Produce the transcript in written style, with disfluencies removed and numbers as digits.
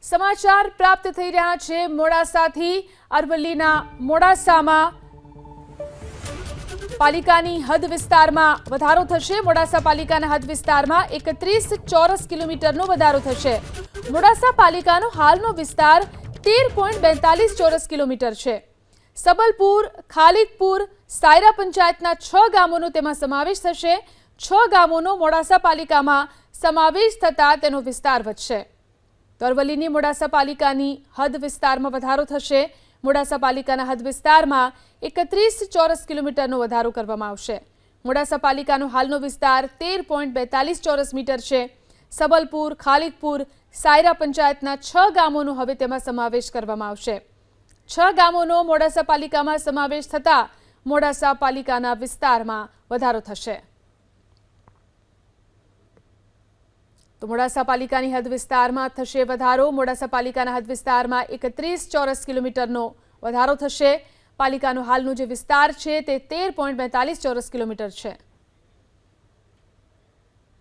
સમાચાર પ્રાપ્ત થઈ રહ્યા છે મોડાસાથી। અરવલ્લીના મોડાસામાં પાલિકાની હદ વિસ્તારમાં વધારો થશે। મોડાસા પાલિકાના હદ વિસ્તારમાં 31 ચોરસ કિલોમીટરનો વધારો થશે। મોડાસા પાલિકાનો હાલનો વિસ્તાર 13.42 ચોરસ કિલોમીટર છે। सबलपुर, खालिदपुर, सायरा पंचायतना 6 गामोनो तेमां समावेश थशे। 6 गामोनो मोडासा पालिकामां समावेश थता तेनो विस्तार वधशे। तो अरवल्लीनी मोडासा पालिकानी हद विस्तारमां वधारो थशे। मोडासा पालिकाना हद विस्तारमां 31 ચોરસ કિલોમીટરનો વધારો કરવામાં આવશે। મોડાસા પાલિકાનો હાલનો વિસ્તાર 13.42 ચોરસ મીટર છે। सबलपुर, खालिदपुर, सायरा पंचायतना 6 गामोनो हवे तेमां समावेश करवामां आवशे। 6 गामोनो मोडासा पालिकामां समावेश थता मोडासा पालिकाना विस्तारमां वधारो थशे। तो मोडासा पालिकानी हद विस्तारमां थशे वधारो। मोडासा पालिकाना हद विस्तारमां 31 ચોરસ કિલોમીટરનો વધારો થશે। પાલિકાનો હાલનો જે વિસ્તાર છે તે 13.42 ચોરસ કિલોમીટર છે।